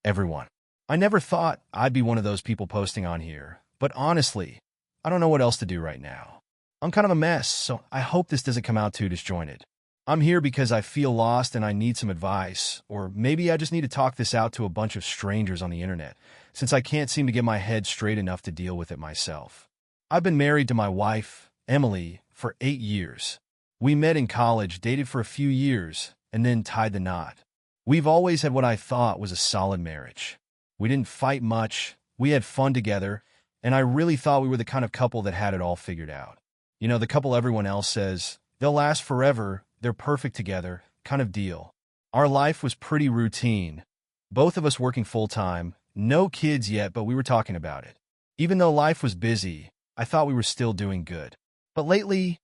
everyone. I never thought I'd be one of those people posting on here, but honestly, I don't know what else to do right now. I'm kind of a mess, so I hope this doesn't come out too disjointed. I'm here because I feel lost and I need some advice, or maybe I just need to talk this out to a bunch of strangers on the internet, since I can't seem to get my head straight enough to deal with it myself. I've been married to my wife, Emily, for 8 years. We met in college, dated for a few years, and then tied the knot. We've always had what I thought was a solid marriage. We didn't fight much, we had fun together, and I really thought we were the kind of couple that had it all figured out. You know, the couple everyone else says, they'll last forever, they're perfect together, kind of deal. Our life was pretty routine. Both of us working full-time, no kids yet, but we were talking about it. Even though life was busy, I thought we were still doing good. But lately,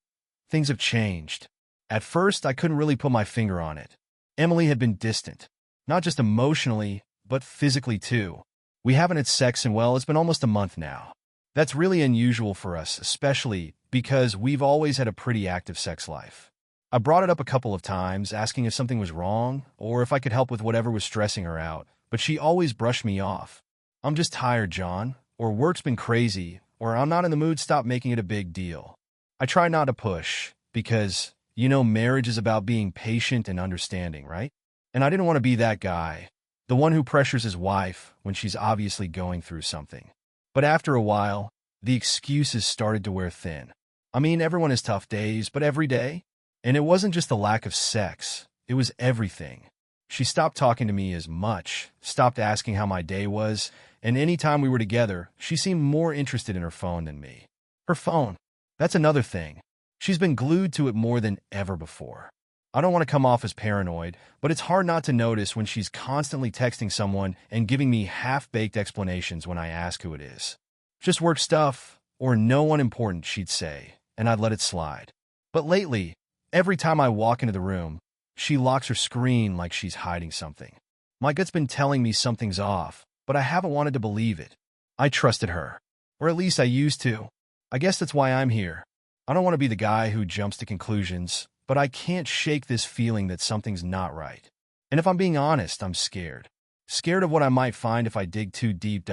things have changed. At first, I couldn't really put my finger on it. Emily had been distant, not just emotionally, but physically too. We haven't had sex in, well, it's been almost a month now. That's really unusual for us, especially because we've always had a pretty active sex life. I brought it up a couple of times, asking if something was wrong or if I could help with whatever was stressing her out, but she always brushed me off. I'm just tired, John, or work's been crazy, or I'm not in the mood, stop making it a big deal. I try not to push because, you know, marriage is about being patient and understanding, right? And I didn't want to be that guy, the one who pressures his wife when she's obviously going through something. But after a while, the excuses started to wear thin. I mean, everyone has tough days, but every day? And it wasn't just the lack of sex, it was everything. She stopped talking to me as much, stopped asking how my day was, and any time we were together, she seemed more interested in her phone than me. Her phone, that's another thing. She's been glued to it more than ever before. I don't want to come off as paranoid, but it's hard not to notice when she's constantly texting someone and giving me half-baked explanations when I ask who it is. Just work stuff, or no one important, she'd say, and I'd let it slide. But lately, every time I walk into the room, she locks her screen like she's hiding something. My gut's been telling me something's off, but I haven't wanted to believe it. I trusted her, or at least I used to. I guess that's why I'm here. I don't want to be the guy who jumps to conclusions, but I can't shake this feeling that something's not right. And if I'm being honest, I'm scared. Scared of what I might find if I dig too deep.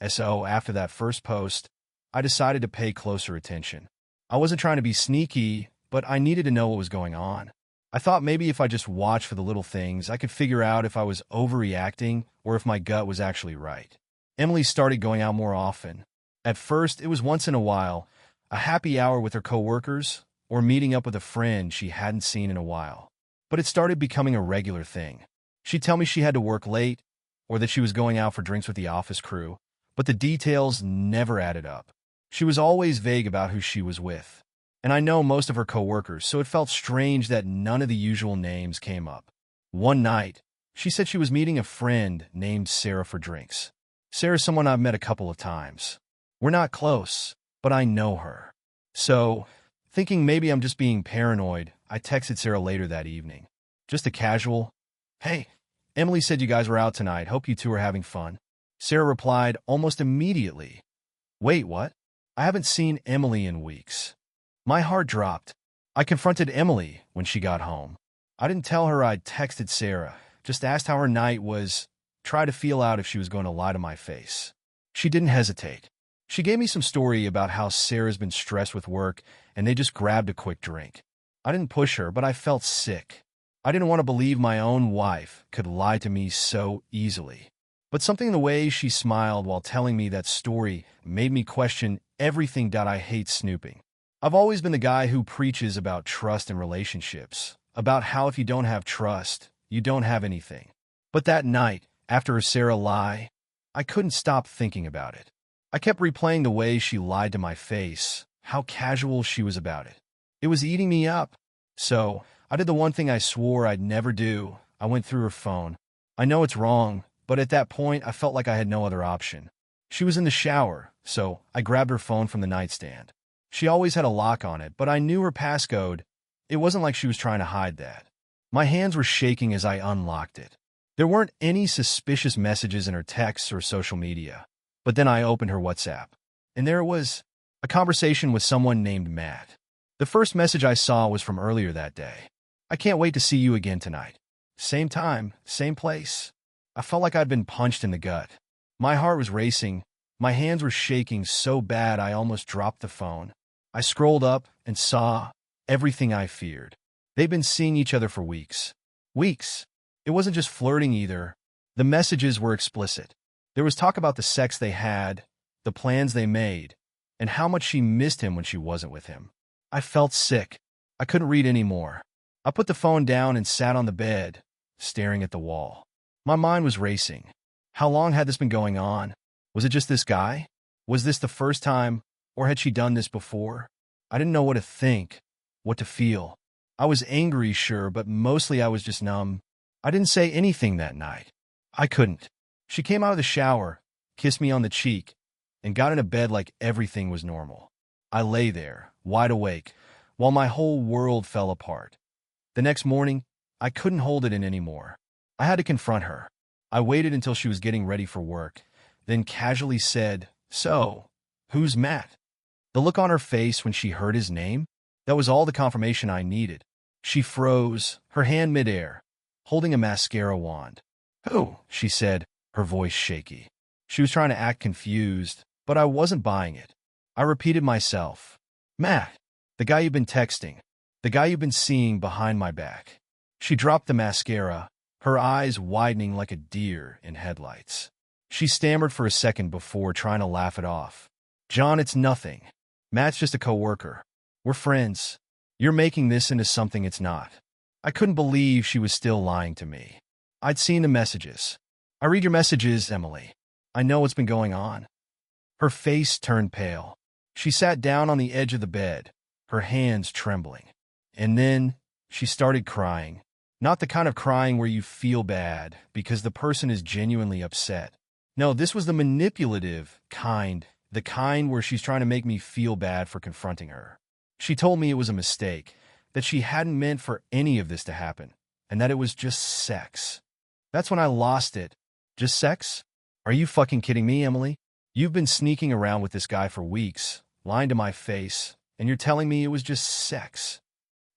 So after that first post, I decided to pay closer attention. I wasn't trying to be sneaky, but I needed to know what was going on. I thought maybe if I just watched for the little things, I could figure out if I was overreacting or if my gut was actually right. Emily started going out more often. At first, it was once in a while, a happy hour with her coworkers, or meeting up with a friend she hadn't seen in a while. But it started becoming a regular thing. She'd tell me she had to work late, or that she was going out for drinks with the office crew, but the details never added up. She was always vague about who she was with. And I know most of her coworkers, so it felt strange that none of the usual names came up. One night, she said she was meeting a friend named Sarah for drinks. Sarah's someone I've met a couple of times. We're not close, but I know her. So, thinking maybe I'm just being paranoid, I texted Sarah later that evening. Just a casual, "Hey, Emily said you guys were out tonight. Hope you two are having fun." Sarah replied almost immediately, "Wait, what? I haven't seen Emily in weeks." My heart dropped. I confronted Emily when she got home. I didn't tell her I'd texted Sarah, just asked how her night was, tried to feel out if she was going to lie to my face. She didn't hesitate. She gave me some story about how Sarah's been stressed with work and they just grabbed a quick drink. I didn't push her, but I felt sick. I didn't want to believe my own wife could lie to me so easily. But something in the way she smiled while telling me that story made me question everything. I hate snooping. I've always been the guy who preaches about trust in relationships, about how if you don't have trust, you don't have anything. But that night, after her Sarah lie, I couldn't stop thinking about it. I kept replaying the way she lied to my face, how casual she was about it. It was eating me up. So, I did the one thing I swore I'd never do. I went through her phone. I know it's wrong, but at that point, I felt like I had no other option. She was in the shower, so I grabbed her phone from the nightstand. She always had a lock on it, but I knew her passcode. It wasn't like she was trying to hide that. My hands were shaking as I unlocked it. There weren't any suspicious messages in her texts or social media. But then I opened her WhatsApp, and there it was, a conversation with someone named Matt. The first message I saw was from earlier that day. "I can't wait to see you again tonight. Same time, same place." I felt like I'd been punched in the gut. My heart was racing. My hands were shaking so bad I almost dropped the phone. I scrolled up and saw everything I feared. They'd been seeing each other for weeks. Weeks. It wasn't just flirting either. The messages were explicit. There was talk about the sex they had, the plans they made, and how much she missed him when she wasn't with him. I felt sick. I couldn't read anymore. I put the phone down and sat on the bed, staring at the wall. My mind was racing. How long had this been going on? Was it just this guy? Was this the first time, or had she done this before? I didn't know what to think, what to feel. I was angry, sure, but mostly I was just numb. I didn't say anything that night. I couldn't. She came out of the shower, kissed me on the cheek, and got into bed like everything was normal. I lay there, wide awake, while my whole world fell apart. The next morning, I couldn't hold it in anymore. I had to confront her. I waited until she was getting ready for work, then casually said, "So, who's Matt?" The look on her face when she heard his name, that was all the confirmation I needed. She froze, her hand midair, holding a mascara wand. "Who?" she said, her voice shaky. She was trying to act confused, but I wasn't buying it. I repeated myself. "Matt, the guy you've been texting, the guy you've been seeing behind my back." She dropped the mascara, her eyes widening like a deer in headlights. She stammered for a second before trying to laugh it off. "John, it's nothing. Matt's just a coworker. We're friends. You're making this into something it's not." I couldn't believe she was still lying to me. I'd seen the messages. "I read your messages, Emily. I know what's been going on." Her face turned pale. She sat down on the edge of the bed, her hands trembling. And then she started crying. Not the kind of crying where you feel bad because the person is genuinely upset. No, this was the manipulative kind, the kind where she's trying to make me feel bad for confronting her. She told me it was a mistake, that she hadn't meant for any of this to happen, and that it was just sex. That's when I lost it. Just sex? Are you fucking kidding me, Emily? You've been sneaking around with this guy for weeks, lying to my face, and you're telling me it was just sex.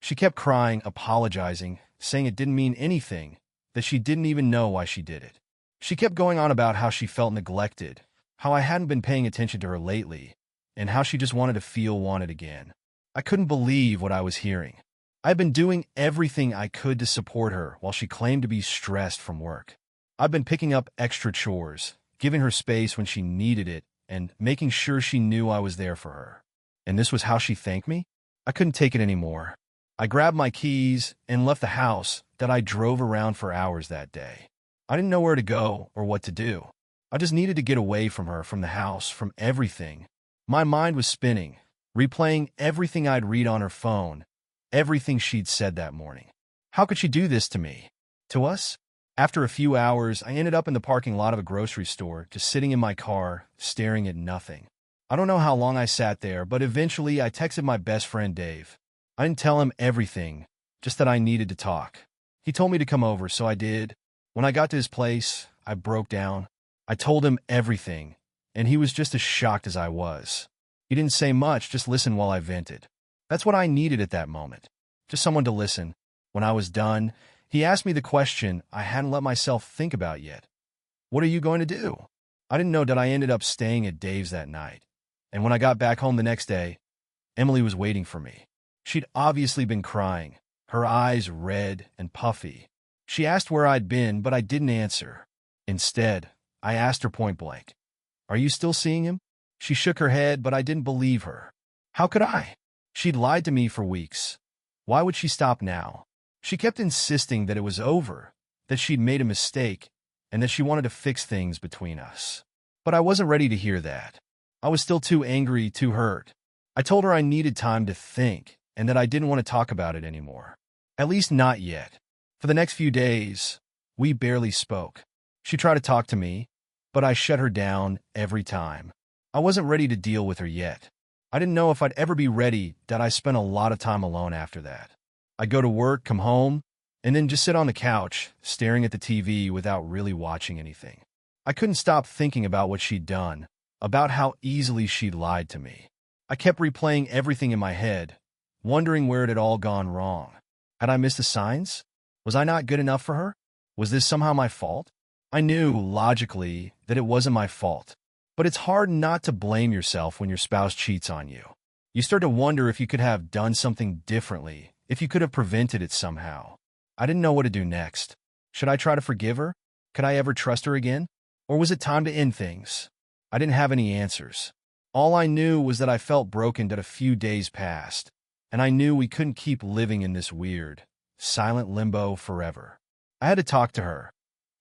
She kept crying, apologizing, saying it didn't mean anything, that she didn't even know why she did it. She kept going on about how she felt neglected, how I hadn't been paying attention to her lately, and how she just wanted to feel wanted again. I couldn't believe what I was hearing. I'd been doing everything I could to support her while she claimed to be stressed from work. I'd been picking up extra chores, giving her space when she needed it, and making sure she knew I was there for her. And this was how she thanked me? I couldn't take it anymore. I grabbed my keys and left the house that I drove around for hours that day. I didn't know where to go or what to do. I just needed to get away from her, from the house, from everything. My mind was spinning, replaying everything I'd read on her phone, everything she'd said that morning. How could she do this to me? To us? After a few hours, I ended up in the parking lot of a grocery store, just sitting in my car, staring at nothing. I don't know how long I sat there, but eventually I texted my best friend Dave. I didn't tell him everything, just that I needed to talk. He told me to come over, so I did. When I got to his place, I broke down. I told him everything, and he was just as shocked as I was. He didn't say much, just listen while I vented. That's what I needed at that moment, just someone to listen. When I was done, he asked me the question I hadn't let myself think about yet. "What are you going to do?" I didn't know that I ended up staying at Dave's that night. And when I got back home the next day, Emily was waiting for me. She'd obviously been crying, her eyes red and puffy. She asked where I'd been, but I didn't answer. Instead, I asked her point blank, "Are you still seeing him?" She shook her head, but I didn't believe her. How could I? She'd lied to me for weeks. Why would she stop now? She kept insisting that it was over, that she'd made a mistake, and that she wanted to fix things between us. But I wasn't ready to hear that. I was still too angry, too hurt. I told her I needed time to think, and that I didn't want to talk about it anymore. At least not yet. For the next few days, we barely spoke. She tried to talk to me, but I shut her down every time. I wasn't ready to deal with her yet. I didn't know if I'd ever be ready. That I spent a lot of time alone after that. I'd go to work, come home, and then just sit on the couch, staring at the TV without really watching anything. I couldn't stop thinking about what she'd done, about how easily she'd lied to me. I kept replaying everything in my head, wondering where it had all gone wrong. Had I missed the signs? Was I not good enough for her? Was this somehow my fault? I knew, logically, that it wasn't my fault. But it's hard not to blame yourself when your spouse cheats on you. You start to wonder if you could have done something differently, if you could have prevented it somehow. I didn't know what to do next. Should I try to forgive her? Could I ever trust her again? Or was it time to end things? I didn't have any answers. All I knew was that I felt broken that a few days passed, and I knew we couldn't keep living in this weird, silent limbo forever. I had to talk to her,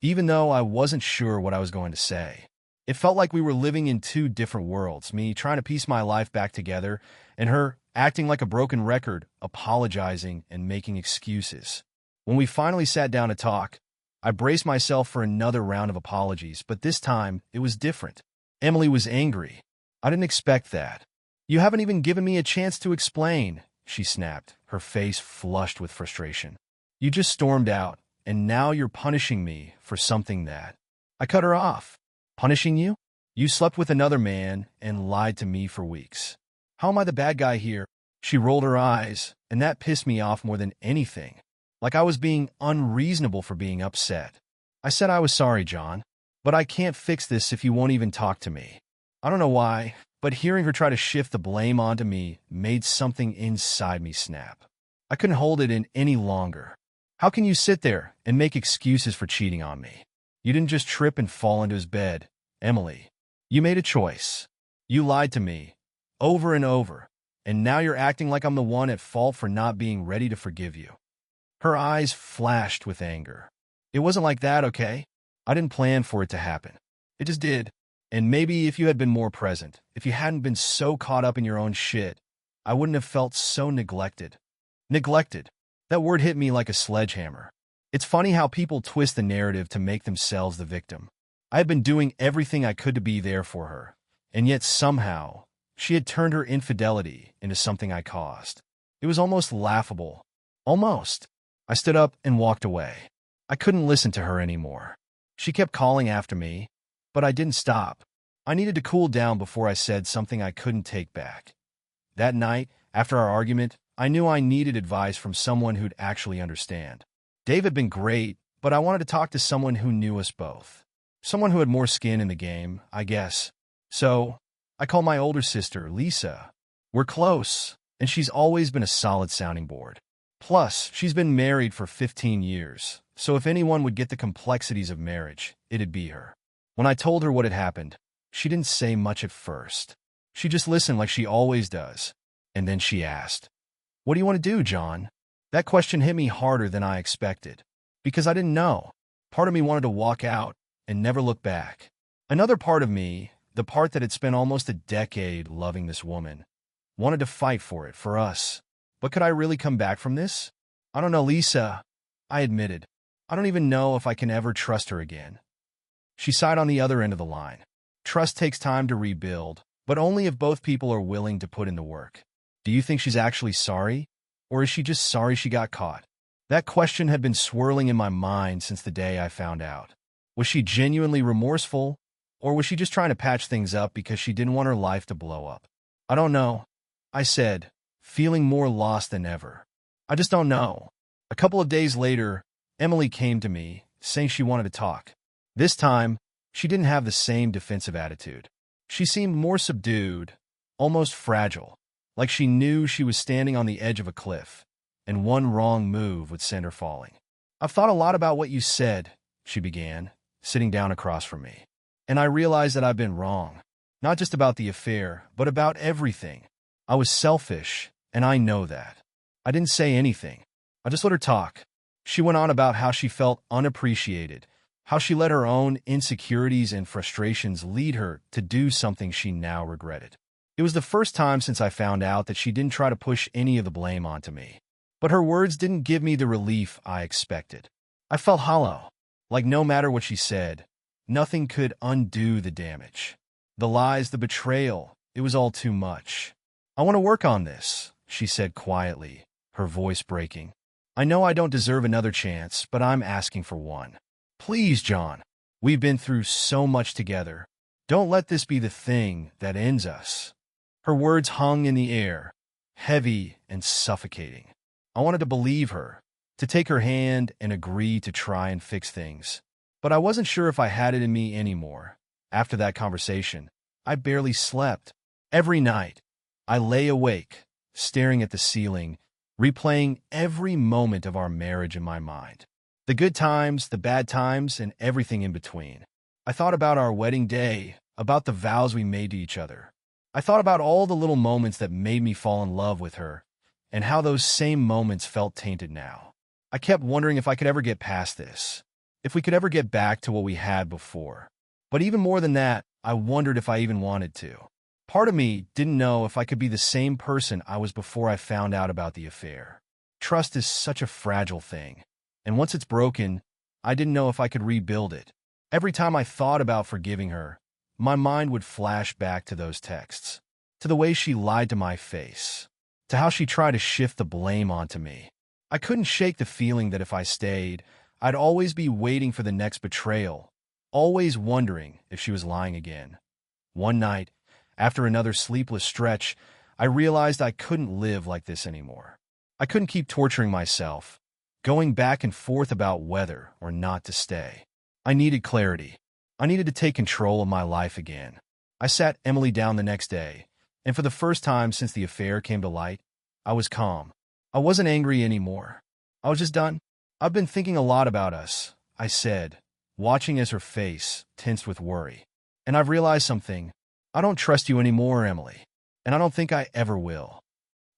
even though I wasn't sure what I was going to say. It felt like we were living in two different worlds, me trying to piece my life back together, and her acting like a broken record, apologizing and making excuses. When we finally sat down to talk, I braced myself for another round of apologies, but this time it was different. Emily was angry. I didn't expect that. "You haven't even given me a chance to explain," she snapped, her face flushed with frustration. "You just stormed out, and now you're punishing me for something that—" I cut her off. "Punishing you? You slept with another man and lied to me for weeks. How am I the bad guy here?" She rolled her eyes, and that pissed me off more than anything. Like I was being unreasonable for being upset. I said I was sorry, John, but I can't fix this if you won't even talk to me. I don't know why, but hearing her try to shift the blame onto me made something inside me snap. I couldn't hold it in any longer. How can you sit there and make excuses for cheating on me? You didn't just trip and fall into his bed, Emily. You made a choice. You lied to me, over and over, and now you're acting like I'm the one at fault for not being ready to forgive you. Her eyes flashed with anger. It wasn't like that, okay? I didn't plan for it to happen. It just did. And maybe if you had been more present, if you hadn't been so caught up in your own shit, I wouldn't have felt so neglected. Neglected. That word hit me like a sledgehammer. It's funny how people twist the narrative to make themselves the victim. I had been doing everything I could to be there for her, and yet somehow, she had turned her infidelity into something I caused. It was almost laughable. Almost. I stood up and walked away. I couldn't listen to her anymore. She kept calling after me, but I didn't stop. I needed to cool down before I said something I couldn't take back. That night, after our argument, I knew I needed advice from someone who'd actually understand. Dave had been great, but I wanted to talk to someone who knew us both. Someone who had more skin in the game, I guess. So, I called my older sister, Lisa. We're close, and she's always been a solid sounding board. Plus, she's been married for 15 years, so if anyone would get the complexities of marriage, it'd be her. When I told her what had happened, she didn't say much at first. She just listened like she always does. And then she asked, "What do you want to do, John?" That question hit me harder than I expected, because I didn't know. Part of me wanted to walk out and never look back. Another part of me, the part that had spent almost a decade loving this woman, wanted to fight for it, for us. But could I really come back from this? "I don't know, Lisa," I admitted. "I don't even know if I can ever trust her again." She sighed on the other end of the line. Trust takes time to rebuild, but only if both people are willing to put in the work. Do you think she's actually sorry? Or is she just sorry she got caught? That question had been swirling in my mind since the day I found out. Was she genuinely remorseful? Or was she just trying to patch things up because she didn't want her life to blow up? "I don't know," I said, feeling more lost than ever. "I just don't know." A couple of days later, Emily came to me, saying she wanted to talk. This time, she didn't have the same defensive attitude. She seemed more subdued, almost fragile, like she knew she was standing on the edge of a cliff, and one wrong move would send her falling. "I've thought a lot about what you said," she began, sitting down across from me. "And I realize that I've been wrong. Not just about the affair, but about everything. I was selfish, and I know that. I didn't say anything. I just let her talk." She went on about how she felt unappreciated, how she let her own insecurities and frustrations lead her to do something she now regretted. It was the first time since I found out that she didn't try to push any of the blame onto me. But her words didn't give me the relief I expected. I felt hollow, like no matter what she said, nothing could undo the damage. The lies, the betrayal, it was all too much. "I want to work on this," she said quietly, her voice breaking. "I know I don't deserve another chance, but I'm asking for one. Please, John. We've been through so much together. Don't let this be the thing that ends us." Her words hung in the air, heavy and suffocating. I wanted to believe her, to take her hand and agree to try and fix things. But I wasn't sure if I had it in me anymore. After that conversation, I barely slept. Every night, I lay awake, staring at the ceiling, replaying every moment of our marriage in my mind. The good times, the bad times, and everything in between. I thought about our wedding day, about the vows we made to each other. I thought about all the little moments that made me fall in love with her, and how those same moments felt tainted now. I kept wondering if I could ever get past this, if we could ever get back to what we had before. But even more than that, I wondered if I even wanted to. Part of me didn't know if I could be the same person I was before I found out about the affair. Trust is such a fragile thing, and once it's broken, I didn't know if I could rebuild it. Every time I thought about forgiving her, my mind would flash back to those texts, to the way she lied to my face, to how she tried to shift the blame onto me. I couldn't shake the feeling that if I stayed, I'd always be waiting for the next betrayal, always wondering if she was lying again. One night, after another sleepless stretch, I realized I couldn't live like this anymore. I couldn't keep torturing myself, going back and forth about whether or not to stay. I needed clarity. I needed to take control of my life again. I sat Emily down the next day, and for the first time since the affair came to light, I was calm. I wasn't angry anymore. I was just done. I've been thinking a lot about us, I said, watching as her face tensed with worry. And I've realized something. I don't trust you anymore, Emily, and I don't think I ever will.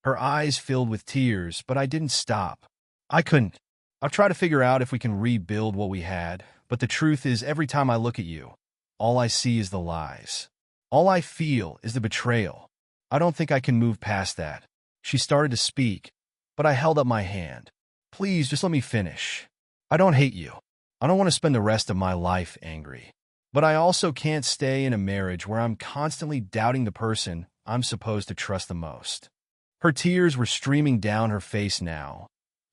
Her eyes filled with tears, but I didn't stop. I couldn't. I've tried to figure out if we can rebuild what we had, but the truth is every time I look at you, all I see is the lies. All I feel is the betrayal. I don't think I can move past that. She started to speak, but I held up my hand. Please, just let me finish. I don't hate you. I don't want to spend the rest of my life angry. But I also can't stay in a marriage where I'm constantly doubting the person I'm supposed to trust the most. Her tears were streaming down her face now,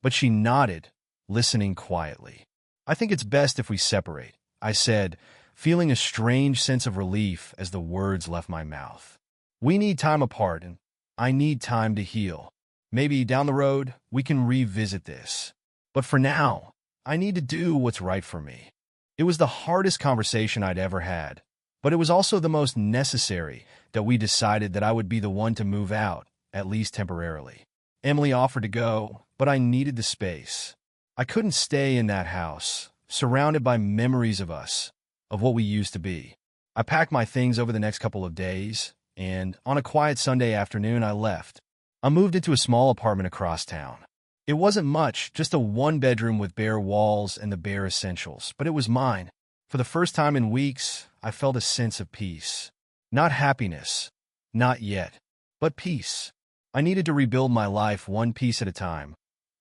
but she nodded, listening quietly. I think it's best if we separate, I said, feeling a strange sense of relief as the words left my mouth. We need time apart, and I need time to heal. Maybe down the road, we can revisit this. But for now, I need to do what's right for me. It was the hardest conversation I'd ever had, but it was also the most necessary that we decided that I would be the one to move out, at least temporarily. Emily offered to go, but I needed the space. I couldn't stay in that house, surrounded by memories of us, of what we used to be. I packed my things over the next couple of days, and on a quiet Sunday afternoon, I left. I moved into a small apartment across town. It wasn't much, just a one-bedroom with bare walls and the bare essentials, but it was mine. For the first time in weeks, I felt a sense of peace. Not happiness, not yet, but peace. I needed to rebuild my life one piece at a time.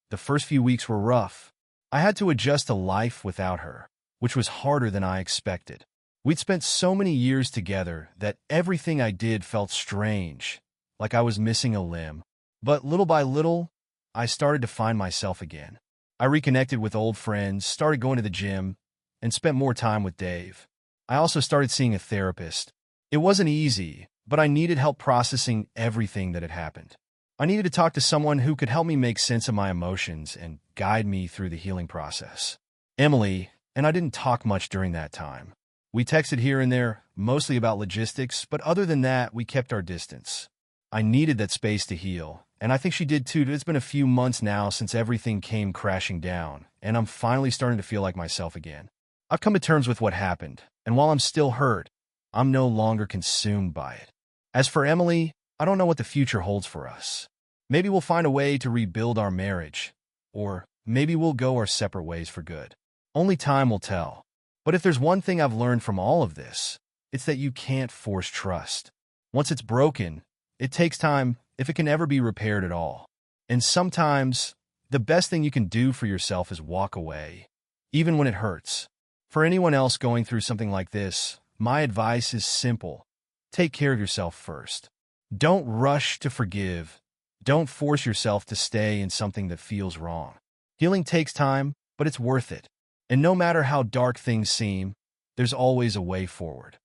The first few weeks were rough. I had to adjust to life without her, which was harder than I expected. We'd spent so many years together that everything I did felt strange, like I was missing a limb. But little by little, I started to find myself again. I reconnected with old friends, started going to the gym, and spent more time with Dave. I also started seeing a therapist. It wasn't easy, but I needed help processing everything that had happened. I needed to talk to someone who could help me make sense of my emotions and guide me through the healing process. Emily and I didn't talk much during that time. We texted here and there, mostly about logistics, but other than that, we kept our distance. I needed that space to heal, and I think she did too. It's been a few months now since everything came crashing down, and I'm finally starting to feel like myself again. I've come to terms with what happened, and while I'm still hurt, I'm no longer consumed by it. As for Emily, I don't know what the future holds for us. Maybe we'll find a way to rebuild our marriage, or maybe we'll go our separate ways for good. Only time will tell. But if there's one thing I've learned from all of this, it's that you can't force trust. Once it's broken, it takes time if it can ever be repaired at all. And sometimes, the best thing you can do for yourself is walk away, even when it hurts. For anyone else going through something like this, my advice is simple. Take care of yourself first. Don't rush to forgive. Don't force yourself to stay in something that feels wrong. Healing takes time, but it's worth it. And no matter how dark things seem, there's always a way forward.